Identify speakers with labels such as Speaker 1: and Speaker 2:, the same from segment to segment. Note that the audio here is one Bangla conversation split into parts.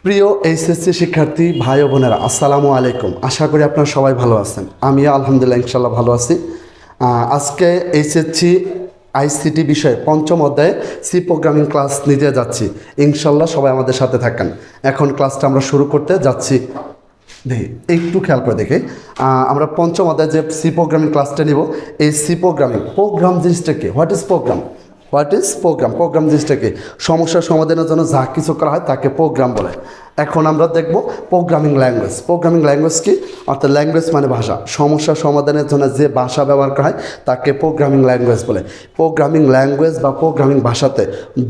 Speaker 1: প্রিয় এইচএসসি শিক্ষার্থী ভাই ও বোনেরা, আসসালামু আলাইকুম। আশা করি আপনারা সবাই ভালো আছেন। আমি আলহামদুলিল্লাহ ইনশাল্লাহ ভালো আছি। আজকে এইচএসসি আইসিটি বিষয়ে পঞ্চম অধ্যায়ে সি প্রোগ্রামিং ক্লাস নিতে যাচ্ছি। ইনশাল্লাহ সবাই আমাদের সাথে থাকেন। এখন ক্লাসটা আমরা শুরু করতে যাচ্ছি। দেখি একটু খেয়াল করে দেখে আমরা পঞ্চম অধ্যায়ে যে সি প্রোগ্রামিং ক্লাসটা নিব, এই সি প্রোগ্রাম জিনিসটা কি? What is programme? প্রোগ্রাম জিনিসটাকে সমস্যার সমাধানের জন্য যা কিছু করা হয় তাকে প্রোগ্রাম বলে। এখন আমরা দেখব প্রোগ্রামিং ল্যাঙ্গুয়েজ কি? অর্থাৎ ল্যাঙ্গুয়েজ মানে ভাষা। সমস্যার সমাধানের জন্য যে ভাষা ব্যবহার করা হয় তাকে প্রোগ্রামিং ল্যাঙ্গুয়েজ বলে। প্রোগ্রামিং ল্যাঙ্গুয়েজ বা প্রোগ্রামিং ভাষাতে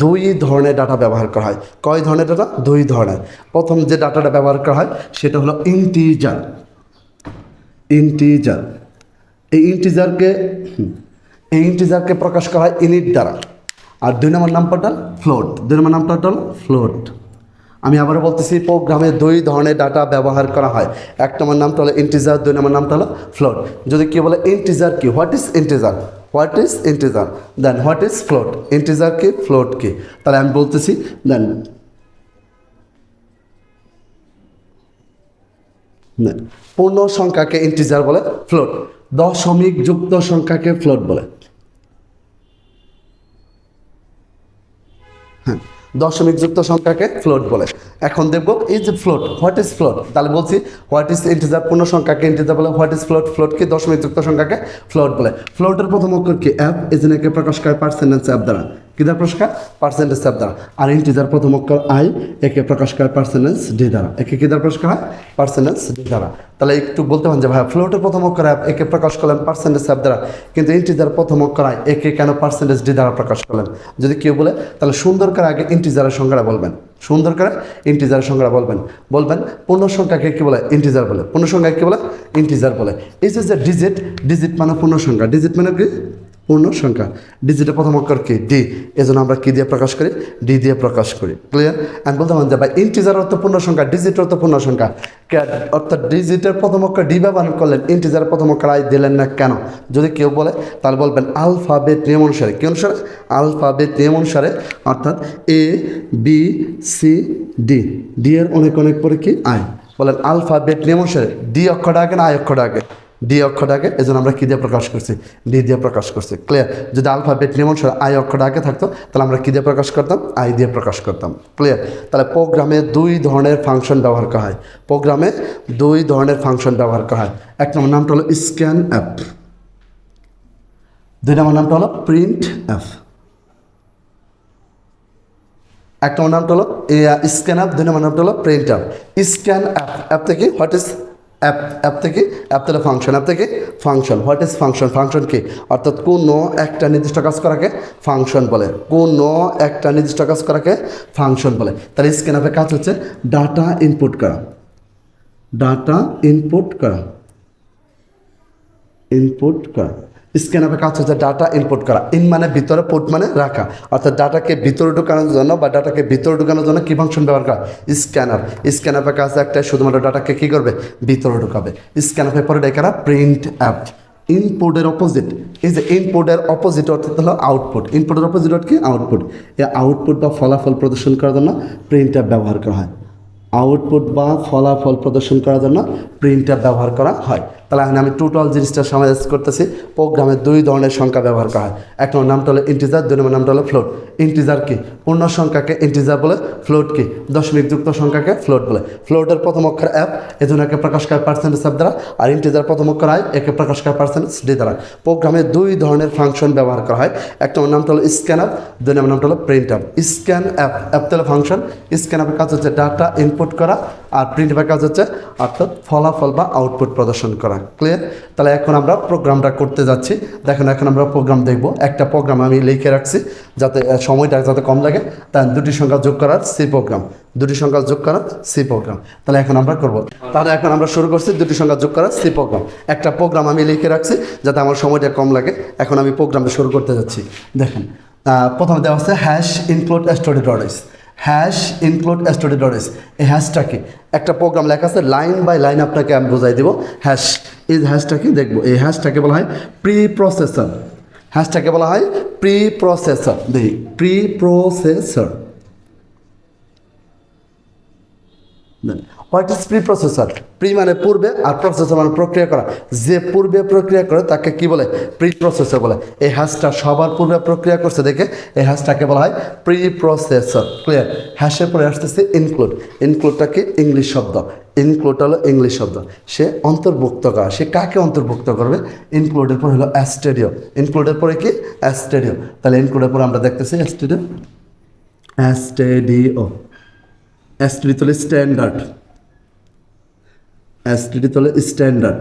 Speaker 1: দুই ধরনের ডাটা ব্যবহার করা হয়। কয় ধরনের ডাটা? দুই ধরনের। প্রথম যে ডাটাটা ব্যবহার করা হয় সেটা হলো ইন্টিজার। এই ইন্টিজারকে প্রকাশ করা হয় ইনিট দ্বারা। আর দুই নম্বর নাম্বারটা ফ্লোট। আমি আবারও বলতেছি, প্রোগ্রামে দুই ধরনের ডাটা ব্যবহার করা হয়। এক নম্বর নামটা হলো ইন্টিজার, দুই নম্বর নামটা হলো ফ্লোট। যদি কেউ বলে ইন্টিজার কি, what is integer, then what is float, integer কি, ফ্লোট কি? তাহলে আমি বলতেছি, দেন পূর্ণ সংখ্যাকে ইন্টিজার বলে, ফ্লোট। দশমিক যুক্ত সংখ্যাকে ফ্লোট বলে। দশমিক যুক্ত সংখ্যাকে ফ্লোট বলে। এখন দেখবো এই যে ফ্লোট, হোয়াট ইজ ফ্লোট? তাহলে বলছি হোয়াট ইজ ইন্টিজার, পূর্ণ সংখ্যাকে ইন্টিজার বলে। হোয়াট ইজ ফ্লোট কি? দশমিক যুক্ত সংখ্যাকে ফ্লোট বলে। ফ্লোটের প্রথম অক্ষর কি? এফ, এজেনাকে প্রকাশ করে পার্সেন্টেজ অ্যাপ দ্বারা। কি দ্বারা প্রকাশ করে? পার্সেন্টেজ অ্যাপ দ্বারা। আর ইন্টিজার প্রথম অক্ষর আই, একে প্রকাশ করে পার্সেন্টেজ ডি দ্বারা। একে কি দ্বারা প্রকাশ করা হয়? পার্সেন্টেজ ডি দ্বারা। তাহলে একটু বলতে পারেন যে ভাই ফ্লোটের প্রথম অক্ষর অ্যাপ, একে প্রকাশ করলেন পার্সেন্টেজ অ্যাপ দ্বারা, কিন্তু ইন্টিজার প্রথম অক্ষর আই, একে কেন পার্সেন্টেজ ডি দ্বারা প্রকাশ করলেন? যদি কেউ বলে তাহলে সুন্দর করে আগে ইন্টিজারের সংখ্যাটা বলবেন। পূর্ণ সংখ্যাকে কি বলে? ইন্টিজার বলে। পূর্ণ সংখ্যা কি বলে? ইন্টিজার বলে। এই যে ডিজিট মানে পূর্ণ সংখ্যা, ডিজিট মানে কি? পূর্ণ সংখ্যা। ডিজিটের প্রথম অক্ষর কি? ডি। এজন্য আমরা কি দিয়ে প্রকাশ করি? ডি দিয়ে প্রকাশ করি। ক্লিয়ার? আমি বলতে পারেন যে ভাই ইন্টিজার অর্থ পূর্ণ সংখ্যা, ডিজিট অর্থ পূর্ণ সংখ্যা, অর্থাৎ ডিজিটের প্রথম অক্ষর ডি ব্যবহার করলেন, ইন্টিজারের প্রথম অক্ষর আই দিলেন না কেন? যদি কেউ বলে তাহলে বলবেন আলফাবেট নিয়ম অনুসারে। কি অনুসারে? আলফাবেট নিয়ম অনুসারে, অর্থাৎ A B C D, D এর অনেক পরে কি? আই। বলেন আলফাবেট নিয়ম অনুসারে ডি অক্ষরটা আগে না আই অক্ষরটা আগে? ডি অক্ষরটা আগে, এই জন্য আমরা কী দিয়ে প্রকাশ করছি? ডি দিয়ে প্রকাশ করছি। ক্লিয়ার? যদি আলফাবেট নিয়ম অনুসারে আই অক্ষরটা আগে থাকতো তাহলে আমরা কী দিয়ে প্রকাশ করতাম? আই দিয়ে প্রকাশ করতাম। ক্লিয়ার? তাহলে প্রোগ্রামে দুই ধরনের ফাংশন ব্যবহার করা হয়। এক নম্বর নামটা হলো স্ক্যান অ্যাপ, দুই নম্বর নামটা হলো প্রিন্ট অ্যাপ। এক নম্বর নামটা হলো স্ক্যান অ্যাপ, দুই নম্বর নামটা হলো প্রিন্ট অ্যাপ। স্ক্যান অ্যাপ থেকে হোয়াট ইজ অ্যাপ থেকে ফাংশন, হোয়াট ইজ ফাংশন কি? অর্থাৎ কোনো একটা নির্দিষ্ট কাজ করাকে ফাংশন বলে। তাহলে স্ক্যান অ্যাপের কাজ হচ্ছে ডাটা ইনপুট করা। স্ক্যান অ্যাপের কাজ হচ্ছে ডাটা ইনপুট করা। ইন মানে ভিতরে, পুট মানে রাখা, অর্থাৎ ডাটাকে ভিতরে ঢুকানোর জন্য কি ফাংশন ব্যবহার করা? স্ক্যান অ্যাপের কাজ একটাই, শুধুমাত্র ডাটাকে কি করবে? ভিতরে ঢুকাবে। স্ক্যান অ্যাপের পরে ডেকারা প্রিন্ট অ্যাপ। ইনপুটের অপোজিট, এই যে ইনপুটের অপোজিট অর্থাৎ হলো আউটপুট। ইনপুটের অপোজিট কি? আউটপুট। এই আউটপুট বা ফলাফল প্রদর্শন করার জন্য প্রিন্ট অ্যাপ ব্যবহার করা হয়। ব্যবহার করা হয়। তাহলে আমি টোটাল জিনিসটা সামাইজ করতেছি। প্রোগ্রামে দুই ধরনের সংখ্যা ব্যবহার করা হয়। এক নম্বর নামটা হলো ইন্টিজার, দুই নম্বর নামটা হলো ফ্লোট। ইন্টিজার কি? পূর্ণ সংখ্যাকে ইন্টিজার বলে। ফ্লোট কি? দশমিক যুক্ত সংখ্যাকে ফ্লোট বলে। ফ্লোটের প্রথম অক্ষর অ্যাপ, এজন্য একে প্রকাশ করে পার্সেন্টেজ অ্যাপ দ্বারা। আর ইন্টিজার প্রথম অক্ষর আই, একে প্রকাশ করে পার্সেন্টেজ ডি দ্বারা। প্রোগ্রামে দুই ধরনের ফাংশন ব্যবহার করা হয়। এক নম্বর নামটা হলো স্ক্যান অ্যাপ, দুই নম্বর নামটা হলো প্রিন্ট অ্যাপ। স্ক্যান অ্যাপ হলো ফাংশন। স্ক্যান অ্যাপের কাজ হচ্ছে ডাটা ইনপুট করা, আর প্রিন্ট অ্যাপের কাজ হচ্ছে অর্থাৎ ফলাফল বা আউটপুট প্রদর্শন করা। ক্লিয়ার? তাহলে এখন আমরা প্রোগ্রামটা করতে যাচ্ছি। দেখুন, এখন আমরা প্রোগ্রাম দেখব। একটা প্রোগ্রাম আমি লিখে রাখছি যাতে সময়টা যাতে কম লাগে, তাই দুটি সংখ্যা যোগ করার সি প্রোগ্রাম। তাহলে এখন আমরা করব। তাহলে এখন আমরা শুরু করছি দুটি সংখ্যা যোগ করার সি প্রোগ্রাম। একটা প্রোগ্রাম আমি লিখে রাখছি যাতে আমার সময়টা কম লাগে। এখন আমি প্রোগ্রামটা শুরু করতে যাচ্ছি। দেখেন, প্রথমে দেওয়া আছে hash include story dot S. এই হ্যাশটা কি? একটা প্রোগ্রাম লেখা আছে, লাইন বাই লাইন আপনাকে আমি বোঝাই দেবো। এই হ্যাশটা কি দেখবো। এই হ্যাশটাকে বলা হয় প্রি প্রসেসর। দেখি, what is pre processor? Pre মানে পূর্বে, আর প্রসেসর মানে প্রক্রিয়া করা। যে পূর্বে প্রক্রিয়া করে তাকে কি বলে? প্রি প্রসেসর বলে। এই হ্যাশটা সবার পূর্বে প্রক্রিয়া করছে দেখে এই হ্যাশটাকে বলা হয় প্রি প্রসেসর। ক্লিয়ার? হ্যাশের পরে আসতেছে ইনক্লুড। ইনক্লুডটা কি? ইংলিশ শব্দ। ইনক্লুড হলো ইংলিশ শব্দ। সে অন্তর্ভুক্ত করা। সে কাকে অন্তর্ভুক্ত করবে? ইনক্লুডের পরে হলো অ্যাস্টেরিও। ইনক্লুডের পরে কি? অ্যাস্টেরিও। তাহলে ইনক্লুডের পরে আমরা দেখতেছি অ্যাস্টেরিও। অ্যাস্টেরিও। অ্যাস্টেরিও হলো স্ট্যান্ডার্ড। অ্যাস্টেরিও হলো স্ট্যান্ডার্ড।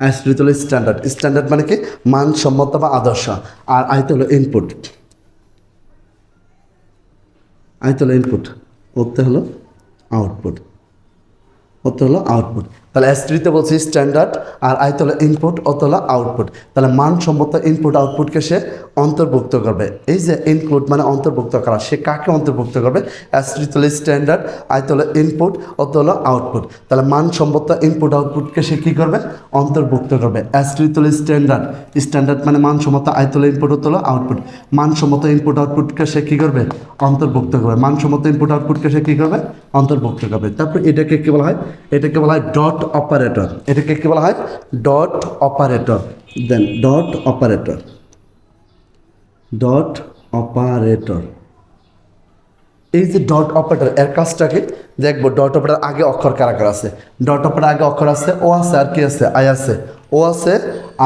Speaker 1: অ্যাস্টেরিও হলো স্ট্যান্ডার্ড। স্ট্যান্ডার্ড মানে কি? মানসম্মত বা আদর্শ। আর আইতে হলো ইনপুট। আইতে হলো ইনপুট, ওতে হলো আউটপুট। ওতে হলো আউটপুট। তাহলে এস3তে বলছি স্ট্যান্ডার্ড, আর আইতে হলো ইনপুট, ওতে হলো আউটপুট। তাহলে মানসম্মত ইনপুট আউটপুটকে সে অন্তর্ভুক্ত করবে। এই যে ইনক্লুড মানে অন্তর্ভুক্ত করা, সে কাকে অন্তর্ভুক্ত করবে? এস3 হলো স্ট্যান্ডার্ড, আইতে হলো ইনপুট, ওতে হলো আউটপুট। তাহলে মানসম্মত ইনপুট আউটপুটকে সে কী করবে? অন্তর্ভুক্ত করবে। এস3 হলো স্ট্যান্ডার্ড। স্ট্যান্ডার্ড মানে মানসম্মত, আইতে হলো ইনপুট, ওতে হলো আউটপুট। মানসম্মত ইনপুট আউটপুটকে সে কী করবে? অন্তর্ভুক্ত করবে। মানসম্মত ইনপুট আউটপুটকে সে কী করবে? অন্তর্ভুক্ত করবে। তারপর এটাকে কী বলা হয়? এটাকে বলা হয় ডট অপারেটর। এটাকে কী বলা হয়? Dot operator. Then dot operator. Dot operator. এই যে ডট অপারেটর, এর কাজটাকে দেখবো। ডট অপারেটর আগে অক্ষর কারাকার আছে? ডট অপারেটর আগে অক্ষর আছে, ও আছে, আর কি আছে? আই আছে। ও আছে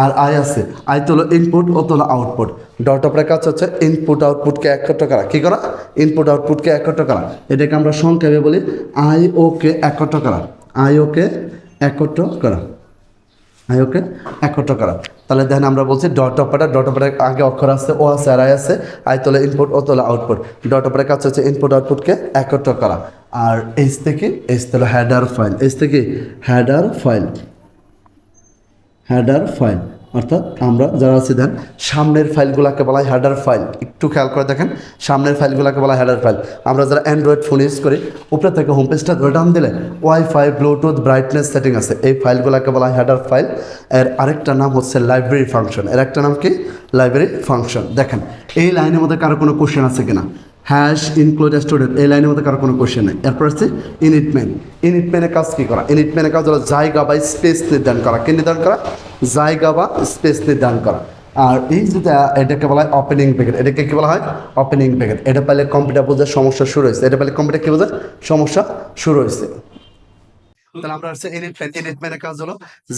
Speaker 1: আর আই আছে। আই তো হলো ইনপুট, ও তো হলো আউটপুট। ডট অপারেটর কাজ হচ্ছে ইনপুট আউটপুটকে একত্র করা। কী করা? ইনপুট আউটপুটকে একত্র করা। এটাকে আমরা সংক্ষেপে বলি আই ওকে একত্র করা। আই ওকে একত্র করা। আই ওকে একত্র করা। তাহলে দেখেন আমরা বলছি ডট অপারেটর। ডট অপারেটর আগে অক্ষর আছে, ও আছে আর আই আছে। আই তোলে ইনপুট, ও তোলে আউটপুট। ডট অপারেটর কাজ হচ্ছে ইনপুট আউটপুটকে একত্র করা। আর এইচ থেকে এইচ তোলো হেডার ফাইল। এইচ থেকে হেডার ফাইল। হেডার ফাইল অর্থাৎ আমরা যারা আছি দেন সামনের ফাইলগুলোকে বলা হয় হেডার ফাইল। একটু খেয়াল করে দেখেন, সামনের ফাইলগুলোকে বলা হয় হেডার ফাইল। আমরা যারা অ্যান্ড্রয়েড ফোন ইউজ করি, উপরে থেকে হোম পেজটা ধরে টান দিলে ওয়াইফাই, ব্লুটুথ, ব্রাইটনেস সেটিং আছে। এই ফাইলগুলোকে বলা হয় হেডার ফাইল। এর আরেকটা নাম হচ্ছে লাইব্রেরি ফাংশন। এর একটা নাম কি? Library function. দেখেন এই লাইনের মধ্যে কারো কোনো কোশ্চেন আছে কিনা? হ্যাশ ইনক্লুড স্টুডেন্ট, এই লাইনের মধ্যে কারো কোনো কোশ্চেন নেই। এরপর হচ্ছে ইনিটম্যান। ইনিটম্যানের কাজ কী করা? ইনিটম্যানের কাজ হলো জায়গা বা স্পেস নির্ধারণ করা। কি নির্ধারণ করা? জায়গা বা স্পেস নির্ধারণ করা। আর এই যেটা এটাকে বলা হয় ওপেনিং ব্র্যাকেট। এটাকে কী বলা হয়? Opening bracket. এটা পেলে কম্পিউটার বোঝার সমস্যা শুরু হয়েছে। এটা পেলে কম্পিউটার কী বোঝার সমস্যা শুরু হয়েছে। তাহলে আমরা হচ্ছে ইনিটম্যানের কাজ হলো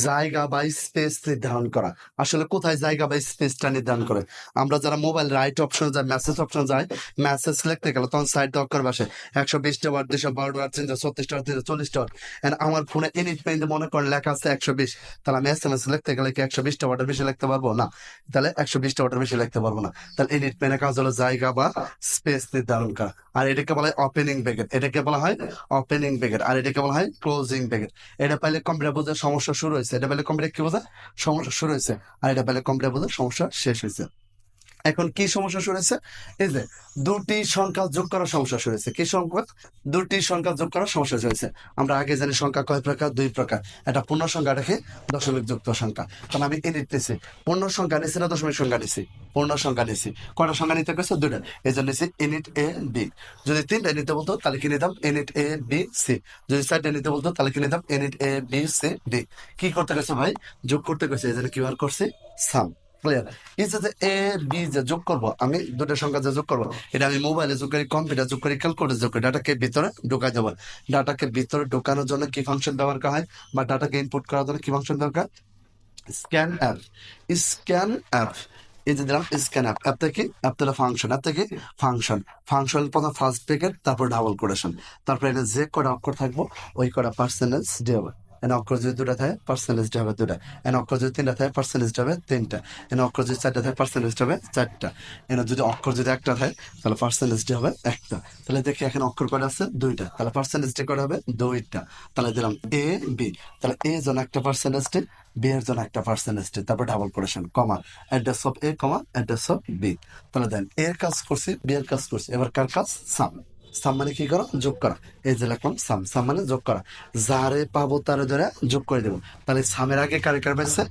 Speaker 1: জায়গা বা স্পেস নির্ধারণ করা। আসলে কোথায় জায়গা বা স্পেসটা নির্ধারণ করে? আমরা যারা মোবাইল রাইট অপশনে যায়, মেসেজ অপশনে যায়, মেসেজ লিখতে গেলে তখন সাইড অক্ষর বাসে 120টা ওয়ার্ড, 212 ওয়ার্ড, 336টা ওয়ার্ড, 340টা ওয়ার্ড। এন্ড আমার ফোনে ইনিটম্যানে মনে করেন লেখা আছে 120, তাহলে আমি এসএমএস লিখতে গেলে কি 120টা ওয়ার্ডের বেশি লিখতে পারবো না? তাহলে 120টা ওয়ার্ডের বেশি লিখতে পারবো না। তাহলে ইনিটম্যানের কাজ হলো জায়গা বা স্পেস নির্ধারণ করা। আর এটাকে বলা হয় ওপেনিং ব্র্যাকেট। এটাকে বলা হয় ওপেনিং ব্র্যাকেট। আর এটাকে বলা হয় ক্লোজিং ব্র্যাকেট। এটা পাইলে কম্পিউটার বোঝার সমস্যা শুরু হয়েছে। এটা পাইলে কম্পিউটার কি বোঝা? সমস্যা শুরু হয়েছে। আর এটা পাইলে কম্পিউটার বোঝার সমস্যা শেষ হয়েছে। এখন কি সমস্যা শুরু হয়েছে? এই যে দুটি সংখ্যা যোগ করার সমস্যা শুরু হয়েছে। কি সংখ্যা? দুটি সংখ্যা যোগ করার সমস্যা শুরু হয়েছে। আমরা আগে জানি সংখ্যা কয় প্রকার? দুই প্রকার। এটা পূর্ণ সংখ্যা, এটাকে দশমিক যুক্ত সংখ্যা। তাহলে আমি নিতেছি পূর্ণ সংখ্যা নিছি না দশমিক সংখ্যা নিছি? পূর্ণ সংখ্যা নিছি। কয়টা সংখ্যা নিতে গেছে? দুইটা। এই জন্য নিছি ইনিট এ বি। যদি তিনটা নিতে বলতো তাহলে কি নিতাম? Init A B C. যদি চারটা নিতে বলতো তাহলে কি নিতাম? Init A B C D. কি করতে গেছে ভাই? যোগ করতে গেছে। এই জন্য কি বার করছি? সাম। ক্লিয়ার? এই যে এ বি যে যোগ করবো, আমি দুটো সংখ্যা যে যোগ করবো, এটা আমি মোবাইলে যোগ করি, কম্পিউটার যোগ করি, ক্যালকুলেটর যোগ করি। ডাটাকে ভিতরে ঢোকাই দেবো। ডাটাকে ভিতরে ঢোকানোর জন্য কি ফাংশন ব্যবহার করা হয়, বা ডাটাকে ইনপুট করার জন্য কি ফাংশন দরকার? Scan app. Scan app. এই যে দিলাম স্ক্যান অ্যাপ। অ্যাপ থেকে অ্যাপ থেকে ফাংশন, অ্যাপ থেকে ফাংশন। ফাংশন প্রথম ফার্স্ট ব্র্যাকেট, তারপর ডাবল কোটেশন। তারপরে এটা যে কটা অক্ষর থাকবো ওই কটা পার্সেন্টেজ দিয়ে হবে। এনে অক্ষর যদি দুটা থাকে পার্সেন্টেজ হবে দুটা। এনে অক্ষর যদি তিনটা থাকে পার্সেন্টেজ হবে তিনটা। এনে অক্ষর যদি চারটা থাকে পার্সেন্টেজ হবে চারটা। এনে যদি অক্ষর যদি একটা থাকে তাহলে পার্সেন্টেজ হবে একটা। তাহলে দেখি এখানে অক্ষর কয়টা আছে? দুইটা। তাহলে পার্সেন্টেজ কয়টা হবে? দুইটা। তাহলে দিলাম এ বি। তাহলে এ জন একটা পার্সেন্টেজ, বি এর জন্য একটা পার্সেন্টেজ, তারপর double quotation, comma, address of A, comma, address of B. তাহলে দেন এর কাজ করছি, বি এর কাজ করছি। এবার কার কাজ? সাম। সাম মানে কি করা, যোগ করা। এই যে লিখলাম সাম, সাম মানে যোগ করা। যারে পাবো তারে ধরে যোগ করে দেবো। তাহলে সামের আগে কারে কারে পাইছে,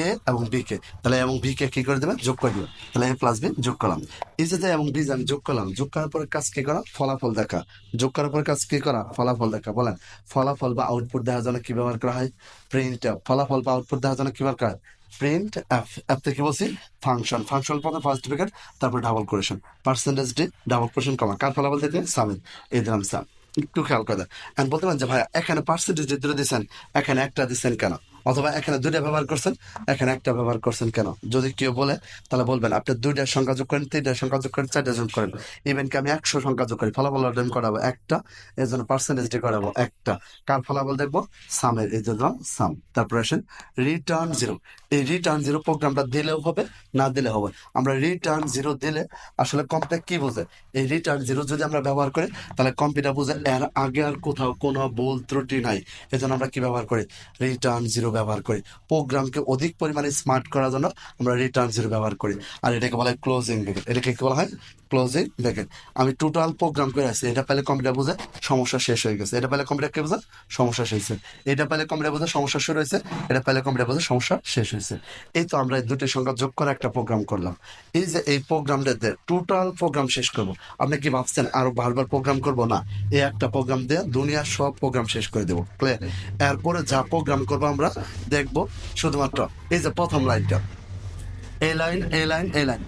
Speaker 1: এ এবং বি কে, তাহলে এবং বি কে কি করে দেবে, যোগ করে দেবে। তাহলে এ প্লাস বি যোগ করলাম। এই যে এবং বি আমি যোগ করলাম, যোগ করার পরে কাজ কি করা, ফলাফল দেখা। যোগ করার পরে কাজ কি করা, ফলাফল দেখা। বলেন ফলাফল বা আউটপুট দেওয়ার জন্য কি ব্যবহার করা হয়, প্রিন্ট এফ। ফলাফল বা আউটপুট দেওয়ার জন্য কি ব্যবহার করা হয়, প্রিন্ট এফ। এফ থেকে বলছি ফাংশন, ফাংশন পদে ফার্স্ট ব্র্যাকেট, তারপর double quotation, percentage d, double quotation comma, কার ফলাফল দিতে, সামিন। এই দিলাম সাম। একটু খেয়াল করে দেন। এখন বলতে পারেন যে ভাই এখানে পার্সেন্টেজ দুটো দিচ্ছেন, এখানে একটা দিচ্ছেন কেন, অথবা এখানে দুইটা ব্যবহার করছেন, এখানে একটা ব্যবহার করছেন কেন। যদি কেউ বলে তাহলে বলবেন আপনি দুইটার সংখ্যা যোগ করেন, তিনটার সংখ্যা যোগ করেন, চারটা যোগ করেন, ইভেন কি আমি 100 সংখ্যা যোগ করি, ফলাফল অর্জন করাবো একটা, এর জন্য পার্সেন্টেজ ডি করাবো একটা। কার ফলাফল দেখবো, সামের। এই জন্য সাম। তারপরে আসেন রিটার্ন জিরো। এই রিটার্ন জিরো প্রোগ্রামটা দিলেও হবে, না দিলে হবে। আমরা রিটার্ন জিরো দিলে আসলে কম্পিউটার কি বোঝে, এই রিটার্ন জিরো যদি আমরা ব্যবহার করি তাহলে কম্পিউটার বোঝে এর আগে আর কোথাও কোনো ভুল ত্রুটি নাই। এজন্য আমরা কি ব্যবহার করি, রিটার্ন জিরো ব্যবহার করি। প্রোগ্রামকে অধিক পরিমাণে স্মার্ট করার জন্য আমরা রিটার্ন জিরো ব্যবহার করি। আর এটাকে বলা হয় ক্লোজিং ব্র্যাকেট। এটাকে কি বলা হয়, ক্লোজিং ব্র্যাকেট। আমি টোটাল প্রোগ্রাম করে আসছি, এটা পেলে কম্পিউটার বোঝে সমস্যা শেষ হয়ে গেছে, এটা পেলে কম্পিউটার কি বোঝে, সমস্যা শেষ হয়েছে। এটা পেলে কম্পিউটার বোঝে সমস্যা শুরু হয়েছে, এটা পেলে কম্পিউটার বোঝে সমস্যা শেষ হয়েছে। এই তো আমরা এই দুটি সংখ্যা যোগ করে একটা প্রোগ্রাম করলাম। এই যে এই প্রোগ্রামটাতে টোটাল প্রোগ্রাম শেষ করব। আপনি কি ভাবছেন আরো বারবার প্রোগ্রাম করব, না, এই একটা প্রোগ্রাম দিয়ে দুনিয়ার সব প্রোগ্রাম শেষ করে দেবো, ক্লিয়ার। এরপরে যা প্রোগ্রাম করবো আমরা দেখবো শুধুমাত্র এই যে প্রথম লাইনটা, এই লাইন, এই লাইন, এই লাইন,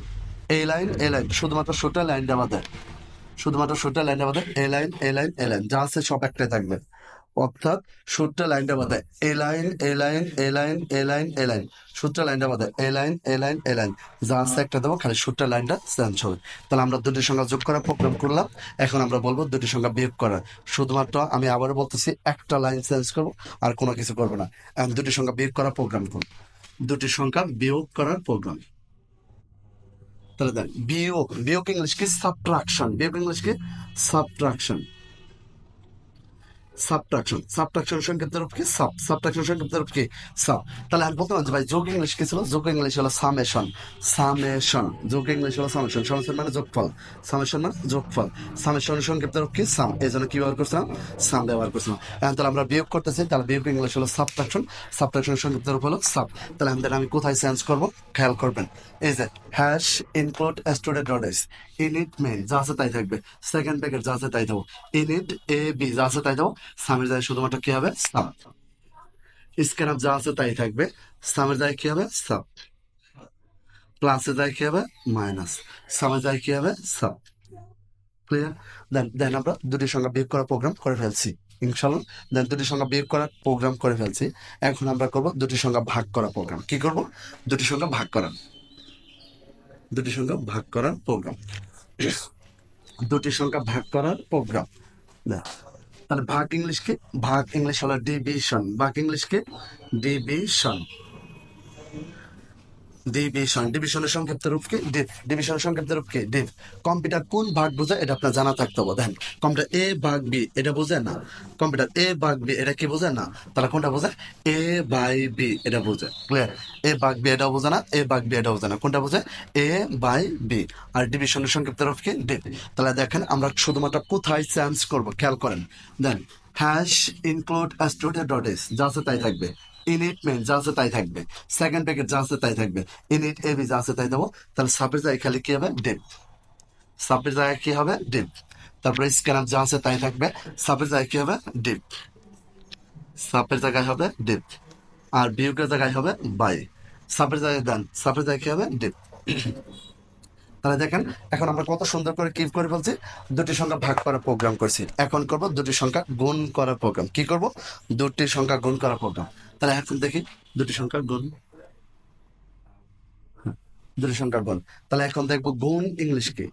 Speaker 1: এই লাইন, এই লাইন, শুধুমাত্র সোটা লাইনটা আমাদের, শুধুমাত্র সোটা লাইনটা আমাদের এই লাইন, এই লাইন, এই লাইন, যা আছে সব একটাই থাকবে। অর্থাৎ সূত্রের লাইনটা বাদে এ লাইন, এ লাইন, এ লাইন, এ লাইন, এ লাইন, সূত্রের লাইনটা বাদে এ লাইন, এ লাইন, এ লাইন, যা আছে একটা দেবো, খালি সূত্রের লাইনটা চেঞ্জ হবে। তাহলে আমরা দুটি সংখ্যা যোগ করার প্রোগ্রাম করলাম। এখন আমরা বলবো দুটি সংখ্যা বিয়োগ করার। শুধুমাত্র আমি আবারও বলতেছি একটা লাইন চেঞ্জ করবো, আর কোনো কিছু করবো না। এখন দুটি সংখ্যা বিয়োগ করার প্রোগ্রাম করবো, দুটি সংখ্যা বিয়োগ করার প্রোগ্রাম। তাহলে দেখ বিয়োগ, বিয়োগ ইংলিশ কি, সাবট্রাকশন। বিয়োগ ইংলিশ কি, সাবট্রাকশন। সাবট্রাকশন, সাবট্রাকশন সংক্ষিপ্ত রূপ কি, সাব। সাবট্রাকশন সংক্ষিপ্ত রূপ কি, সাব। তাহলে আমি বলতে পারছি ভাই যোগ ইংলিশ কি ছিল, যোগ ইংলিশ হলো সামেশন। সামেশন, যোগ ইংলিশ হলো সামেশন। সামেশন মানে যোগফল, সামেশন মানে যোগফল। সামেশন সংক্ষিপ্ত রূপ কি, সাম। এই জন্য কি ব্যবহার করছিলাম, সাম ব্যবহার করছিলাম। এখন তাহলে আমরা বিয়োগ করতেছি, তাহলে বিয়োগ ইংলিশ হলো সাবট্রাকশন। সাবট্রাকশন সংক্ষিপ্ত রূপ হলো সাব। তাহলে আমি কোথায় চেঞ্জ করবো, খেয়াল করবেন। এই যে hash include student dot init main, যা আছে তাই থাকবে। সেকেন্ড ব্র্যাকেট যা আছে তাই দেবো। ইনিট এ বি, যা আছে তাই দেবো। সামের জায়গায় শুধুমাত্র কি হবে, সাব। স্ক্যান যা আছে তাই থাকবে। সামের জায়গায় কি হবে, সাব। প্লাসের জায়গায় কি হবে, মাইনাস। সামের জায়গায় কি হবে, সাব। ক্লিয়ার। দেন দেন আমরা দুটি সংখ্যা বিয়োগ করার প্রোগ্রাম করে ফেলছি ইনশাল্লাহ। দেন দুটি সংখ্যা বিয়োগ করার প্রোগ্রাম করে ফেলছি। এখন আমরা করব দুটি সংখ্যা ভাগ করা প্রোগ্রাম। কি করব, দুটি সংখ্যা ভাগ করা, দুটি সংখ্যা ভাগ করার প্রোগ্রাম, দুটি সংখ্যা ভাগ করার প্রোগ্রাম। তাহলে ভাগ ইংলিশ কি, ভাগ ইংলিশ হলো ডিভিশন। ভাগ ইংলিশ কি, ডিভিশন। ডিভিশন, ডিভিশনের সংক্ষিপ্ত রূপ কি, ডিভ। ডিভিশনের সংক্ষিপ্ত রূপ কি, ডিভ। কম্পিউটার কোন ভাগ বোঝে এটা আপনার জানা থাকতে হবে। দেখেন কম্পিউটার এ ভাগ বি এটা বোঝে না, কম্পিউটার এ ভাগ বি এটা কি বোঝে না, তাহলে কোনটা বোঝে, এ বাই বি এটা বোঝে। ক্লিয়ার। এ ভাগ বি এটাও বোঝে না, এ ভাগ বি এটাও বোঝে না, কোনটা বোঝে, এ বাই বি। আর ডিভিশনের সংক্ষিপ্ত রূপ কি, ডিভ। তাহলে দেখেন আমরা শুধুমাত্র কোথায় চেঞ্জ করবো, খেয়াল করেন। Then hash include student dot s, যা আছে তাই থাকবে। ইনিট মেন, যা আছে তাই থাকবে। সেকেন্ড ব্র্যাকেট যা আছে তাই থাকবে। ইনিট এ বি, যা আছে তাই দেবো। তাহলে সাবের জায়গায় খালি কি হবে, ডিপ। সাবের জায়গায় কি হবে, ডিপ। তারপরে স্ক্যানার যা আছে তাই থাকবে। সাবের জায়গায় কি হবে, ডিপ। সাবের জায়গায় হবে ডিপ। আর বিয়োগের জায়গায় হবে বাই। সাবের জায়গায় দেন, সাবের জায়গায় কি হবে, ডিপ। তাহলে দেখেন এখন আমরা কত সুন্দর করে কি করে ফেলছি, দুটি সংখ্যা ভাগ করার প্রোগ্রাম করছি। এখন করব দুটি সংখ্যা গুণ করার প্রোগ্রাম। কি করব, দুটি সংখ্যা গুণ করার প্রোগ্রাম। তাহলে এখন দেখি দুটি সংখ্যা গুণ, দুটি সংখ্যা গুণ। তাহলে এখন দেখবো গুণ ইংলিশ কি,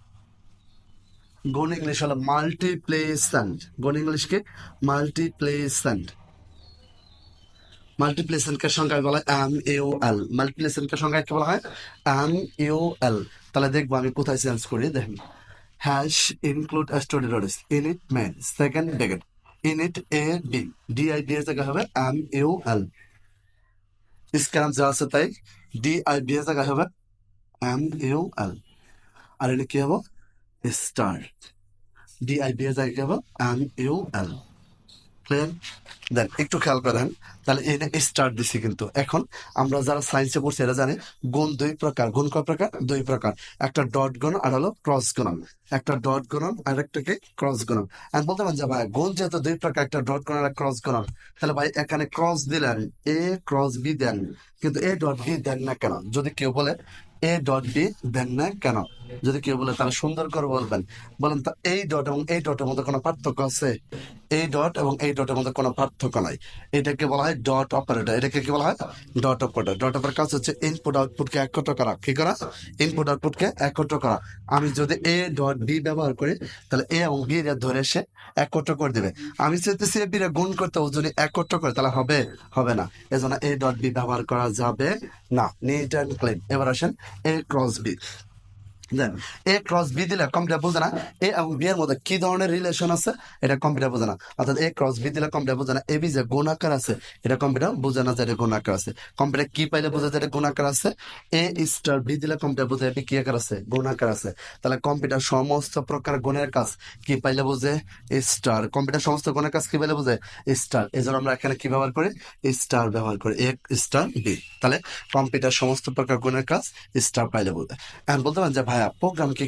Speaker 1: গুণ ইংলিশ হলো মাল্টিপ্লিকেশন। গুণ ইংলিশ কি, মাল্টিপ্লিকেশন। মাল্টিপ্লিকেশনকে সংখ্যায় বলা হয় এম ইউ এল। মাল্টিপ্লিকেশনকে সংখ্যায় কি বলা হয়, এম ইউ এল। তাহলে দেখবো আমি কোথায় চেঞ্জ করি, দেখেন hash include stdio int main second bracket int A B, D I B এর জায়গায় হবে এম ইউ এল। স্ক্যান যা আছে তাই, ডি আই বি এর জায়গায় হবে এম ইউ এল। আর এটা কি হবো, স্টার। DIB এর জায়গায় হবে MUL। ক্লিয়ার? দেন একটু খেয়াল করেন, তাহলে এটা স্টার দিছি কিন্তু। এখন আমরা যারা সায়েন্সে পড়ছি এরা জানে গুণ দুই প্রকার। গুণ কয় প্রকার? দুই প্রকার। একটা ডট গুণন আর হলো ক্রস গুণন। একটা ডট গুণন আর একটাকে ক্রস গুণন। আর বলতে পারেন যে ভাই গুণ যেহেতু দুই প্রকার, একটা ডট গুণন আর ক্রস গুণন, তাহলে ভাই এখানে ক্রস দিলেন, এ ক্রস বি দেন, কিন্তু এ ডট বি দেন না কেন? যদি কেউ বলে এ ডট বি দেন না কেন, যদি কেউ বলে তাহলে সুন্দর করে বলবেন। বলেন তো এই ডট এবং এই ডটের মধ্যে কোনো পার্থক্য আছে? এই ডট এবং এই ডটের মধ্যে কোনো পার্থক্য নাই। এটাকে বলা হয় ডট অপারেটর। এটাকে কি বলা হয়? Dot operator. ডট অপারেটর কাজ হচ্ছে ইনপুট আউটপুটকে একত্র করা। কি করা? ইনপুট আউটপুটকে একত্র করা। আমি যদি এ ডট বি ব্যবহার করি, তাহলে এ এবং বি এর ধরে সে একত্র করে দিবে। আমি চাইতেছি এ বি রে গুণ করতে, ও যদি একত্র করে তাহলে হবে? হবে না। এজন্য এ ডট বি ব্যবহার করা যাবে না। Neat and clean. এবার আসেন এ ক্রস বি। দেন এ ক্রস বি দিলে কম্পিউটার বোঝে না এ এবং বি এর মধ্যে কি ধরনের রিলেশন আছে, এটা কম্পিউটার বোঝে না। অর্থাৎ এ ক্রস বি দিলে কম্পিউটার বোঝে না এ বি যে গুণ আকার আছে, এটা কম্পিউটার বোঝে না যে এটা গুণ আকার আছে। কম্পিউটার কি পাইলে বোঝে যে এটা গুণ আকার আছে? এ স্টার বি দিলে কম্পিউটার বোঝে বি কি আকার আছে? গুণ আকার আছে। তাহলে কম্পিউটার সমস্ত প্রকার গুণের কাজ কি পাইলে বোঝে? স্টার। কম্পিউটার সমস্ত গুণের কাজ কি পাইলে বোঝে? স্টার। এই জন্য আমরা এখানে কি ব্যবহার করি? স্টার ব্যবহার করি। এ স্টার বি। তাহলে কম্পিউটার সমস্ত প্রকার গুণের কাজ স্টার পাইলে বোঝে। এখন বলতে পারেন যে ভাইয়া প্রোগ্রাম কি